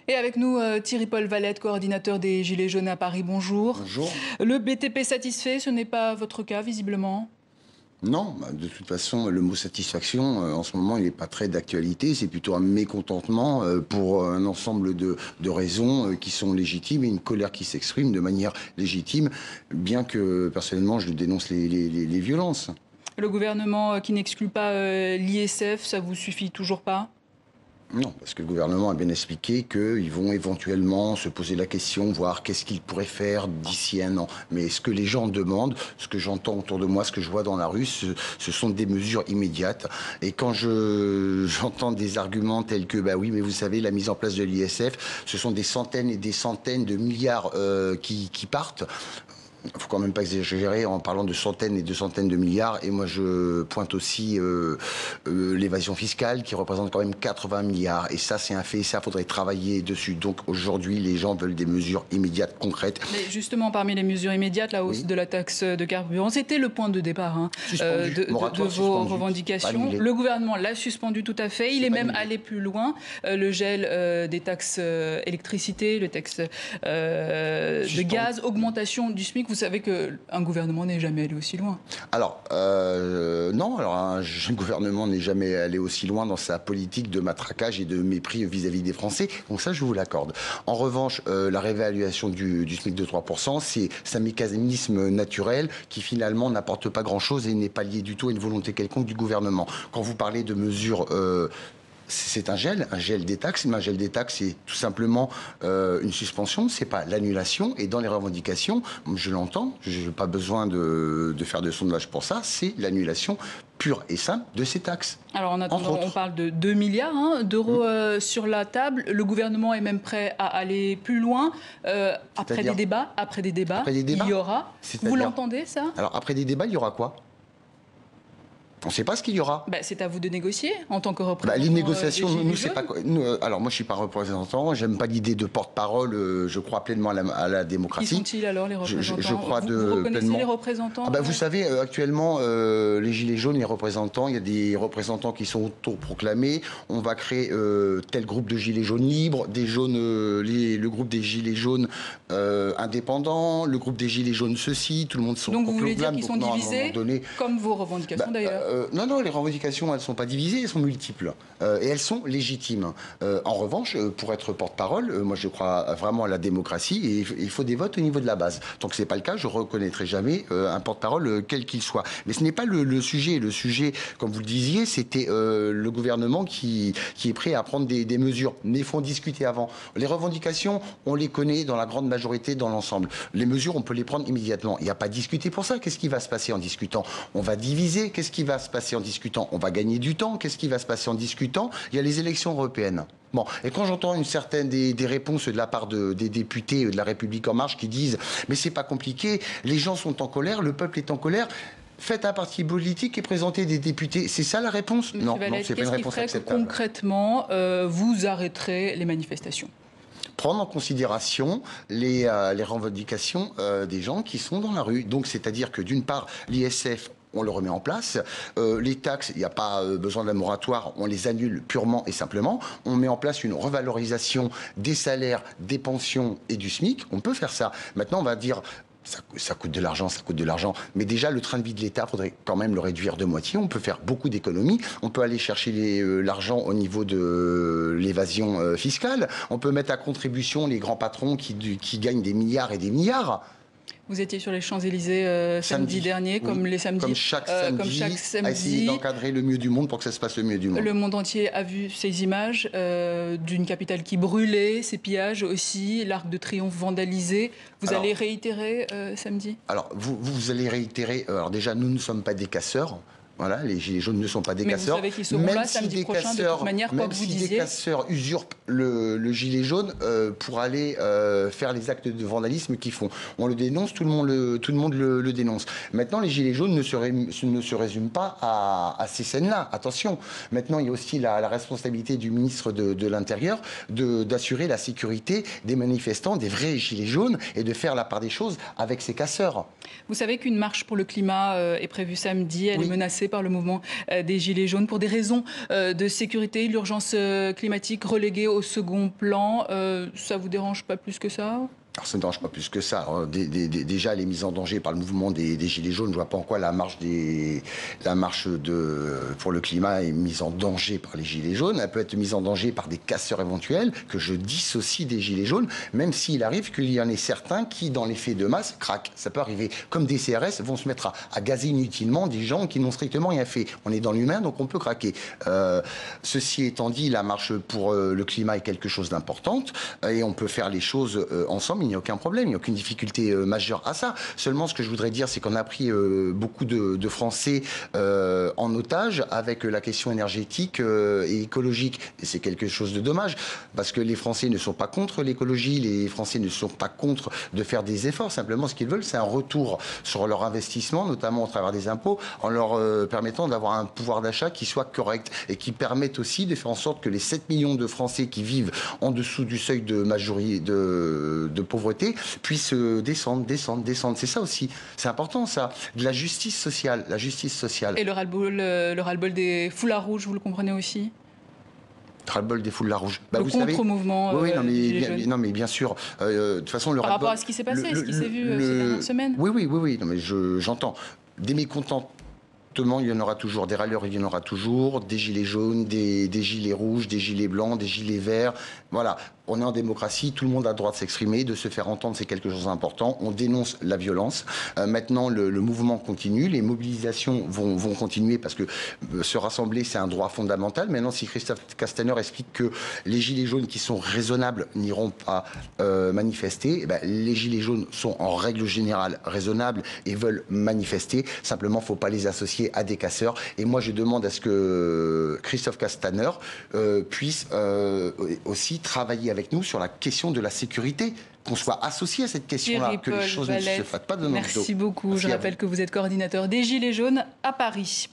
Et avec nous, Thierry-Paul Valette, coordinateur des Gilets jaunes à Paris. Bonjour. Bonjour. Le BTP satisfait, ce n'est pas votre cas, visiblement? Non, de toute façon, le mot satisfaction, en ce moment, il n'est pas très d'actualité. C'est plutôt un mécontentement pour un ensemble de raisons qui sont légitimes et une colère qui s'exprime de manière légitime, bien que, personnellement, je dénonce les violences. Le gouvernement qui n'exclut pas l'ISF, ça vous suffit toujours pas? Non, parce que le gouvernement a bien expliqué qu'ils vont éventuellement se poser la question, voir qu'est-ce qu'ils pourraient faire d'ici un an. Mais ce que les gens demandent, ce que j'entends autour de moi, ce que je vois dans la rue, ce sont des mesures immédiates. Et quand j'entends des arguments tels que, bah oui, mais vous savez, la mise en place de l'ISF, ce sont des centaines et des centaines de milliards qui partent. Il ne faut quand même pas exagérer en parlant de centaines et de centaines de milliards. Et moi, je pointe aussi l'évasion fiscale qui représente quand même 80 milliards. Et ça, c'est un fait. Ça, il faudrait travailler dessus. Donc aujourd'hui, les gens veulent des mesures immédiates, concrètes. Mais justement, parmi les mesures immédiates, la hausse de la taxe de carburant, c'était le point de départ de vos revendications. Le gouvernement l'a suspendu tout à fait. Il est même allé plus loin. Le gel des taxes électricité, le taxe de gaz, augmentation du SMIC. Vous savez qu'un gouvernement n'est jamais allé aussi loin. Alors, non, alors un gouvernement n'est jamais allé aussi loin dans sa politique de matraquage et de mépris vis-à-vis des Français. Donc ça, je vous l'accorde. En revanche, la réévaluation du SMIC de 3%, c'est un mécanisme naturel qui finalement n'apporte pas grand-chose et n'est pas lié du tout à une volonté quelconque du gouvernement. Quand vous parlez de mesures... c'est un gel des taxes, mais un gel des taxes, c'est tout simplement une suspension, c'est pas l'annulation. Et dans les revendications, je l'entends, je n'ai pas besoin de faire de sondage pour ça, c'est l'annulation pure et simple de ces taxes. Alors en attendant, on parle de 2 milliards d'euros sur la table. Le gouvernement est même prêt à aller plus loin. Après des débats, il y aura... Vous l'entendez, ça? Alors après des débats, il y aura quoi? On ne sait pas ce qu'il y aura. C'est à vous de négocier en tant que représentant. Les négociations, nous, c'est pas. Alors moi, je suis pas représentant. J'aime pas l'idée de porte-parole. Je crois pleinement à la démocratie. Qui sont-ils alors les représentants? Je crois vous reconnaissez pleinement les représentants? Vous savez, actuellement, les Gilets jaunes, les représentants, il y a des représentants qui sont autoproclamés. On va créer tel groupe de Gilets jaunes libres, le groupe des Gilets jaunes indépendants, le groupe des Gilets jaunes ceci. Tout le monde se Donc vous voulez dire qu'ils sont divisés, comme vos revendications d'ailleurs? Non, les revendications, elles ne sont pas divisées, elles sont multiples. Et elles sont légitimes. En revanche, pour être porte-parole, moi je crois vraiment à la démocratie et il faut des votes au niveau de la base. Donc ce n'est pas le cas, je ne reconnaîtrai jamais un porte-parole quel qu'il soit. Mais ce n'est pas le sujet. Le sujet, comme vous le disiez, c'était le gouvernement qui est prêt à prendre des mesures. Mais il faut en discuter avant. Les revendications, on les connaît dans la grande majorité, dans l'ensemble. Les mesures, on peut les prendre immédiatement. Il n'y a pas à discuter pour ça. Qu'est-ce qui va se passer en discutant? On va diviser. Qu'est-ce qui va se passer en discutant? On va gagner du temps. Qu'est-ce qui va se passer en discutant? Il y a les élections européennes. Bon, et quand j'entends une certaine des réponses de la part des députés de La République En Marche qui disent « mais c'est pas compliqué, les gens sont en colère, le peuple est en colère », faites un parti politique et présentez des députés. C'est ça la réponse? Non, c'est pas une réponse acceptable. Concrètement, vous arrêterez les manifestations? Prendre en considération les revendications des gens qui sont dans la rue. Donc, c'est-à-dire que d'une part, l'ISF, on le remet en place. Les taxes, il n'y a pas besoin d'un moratoire, on les annule purement et simplement. On met en place une revalorisation des salaires, des pensions et du SMIC. On peut faire ça. Maintenant, on va dire... Ça coûte de l'argent, ça coûte de l'argent. Mais déjà, le train de vie de l'État, il faudrait quand même le réduire de moitié. On peut faire beaucoup d'économies. On peut aller chercher l'argent au niveau de l'évasion fiscale. On peut mettre à contribution les grands patrons qui gagnent des milliards et des milliards. Vous étiez sur les Champs-Élysées samedi dernier, comme les samedis. Comme chaque samedi, à essayer d'encadrer le mieux du monde pour que ça se passe le mieux du monde. Le monde entier a vu ces images d'une capitale qui brûlait, ces pillages aussi, l'Arc de Triomphe vandalisé. Vous allez réitérer samedi? Alors, vous allez réitérer. Alors déjà, nous ne sommes pas des casseurs. Voilà, les Gilets jaunes ne sont pas des casseurs. Mais vous savez qu'ils seront là samedi prochain, de toute manière, comme vous disiez. Même si des casseurs usurpent le gilet jaune pour aller faire les actes de vandalisme qu'ils font. On le dénonce, tout le monde le dénonce. Maintenant, les Gilets jaunes ne se résument pas à ces scènes-là. Attention. Maintenant, il y a aussi la responsabilité du ministre de l'Intérieur d'assurer la sécurité des manifestants, des vrais Gilets jaunes, et de faire la part des choses avec ces casseurs. Vous savez qu'une marche pour le climat est prévue samedi. Elle est menacée lancé par le mouvement des Gilets jaunes pour des raisons de sécurité, l'urgence climatique reléguée au second plan. Ça vous dérange pas plus que ça ? Alors, ça ne dérange pas plus que ça. Alors, déjà, elle est mise en danger par le mouvement des Gilets jaunes. Je ne vois pas en quoi la marche pour le climat est mise en danger par les Gilets jaunes. Elle peut être mise en danger par des casseurs éventuels que je dissocie des Gilets jaunes, même s'il arrive qu'il y en ait certains qui, dans les faits de masse, craquent. Ça peut arriver. Comme des CRS vont se mettre à gazer inutilement des gens qui n'ont strictement rien fait. On est dans l'humain, donc on peut craquer. Ceci étant dit, la marche pour le climat est quelque chose d'important et on peut faire les choses ensemble. Il n'y a aucun problème, il n'y a aucune difficulté majeure à ça. Seulement, ce que je voudrais dire, c'est qu'on a pris beaucoup de Français en otage avec la question énergétique et écologique. Et c'est quelque chose de dommage, parce que les Français ne sont pas contre l'écologie, les Français ne sont pas contre de faire des efforts. Simplement, ce qu'ils veulent, c'est un retour sur leur investissement, notamment au travers des impôts, en leur permettant d'avoir un pouvoir d'achat qui soit correct et qui permette aussi de faire en sorte que les 7 millions de Français qui vivent en dessous du seuil de majorité de pauvreté puissent descendre. C'est ça aussi. C'est important, ça. De la justice sociale. Et le ras-le-bol des foulards rouges, vous le comprenez aussi ? Ras-le-bol des foulards rouges. Le contre-mouvement. Oui, non, mais bien sûr. De toute façon, le par rapport à ce qui s'est passé, ce qui s'est vu ces dernières semaines. Oui. Non, mais j'entends. Des mécontents. Il y en aura toujours, des râleurs, il y en aura toujours, des gilets jaunes, des gilets rouges, des gilets blancs, des gilets verts. Voilà, on est en démocratie, tout le monde a le droit de s'exprimer, de se faire entendre, c'est quelque chose d'important. On dénonce la violence. Maintenant, le mouvement continue, les mobilisations vont continuer parce que se rassembler, c'est un droit fondamental. Maintenant, si Christophe Castaner explique que les gilets jaunes qui sont raisonnables n'iront pas manifester, les gilets jaunes sont en règle générale raisonnables et veulent manifester. Simplement, il ne faut pas les associer à des casseurs. Et moi, je demande à ce que Christophe Castaner puisse aussi travailler avec nous sur la question de la sécurité, qu'on soit associé à cette question-là, que les choses ne se fassent pas de notre dos. Merci beaucoup. Je rappelle que vous êtes coordinateur des Gilets jaunes à Paris.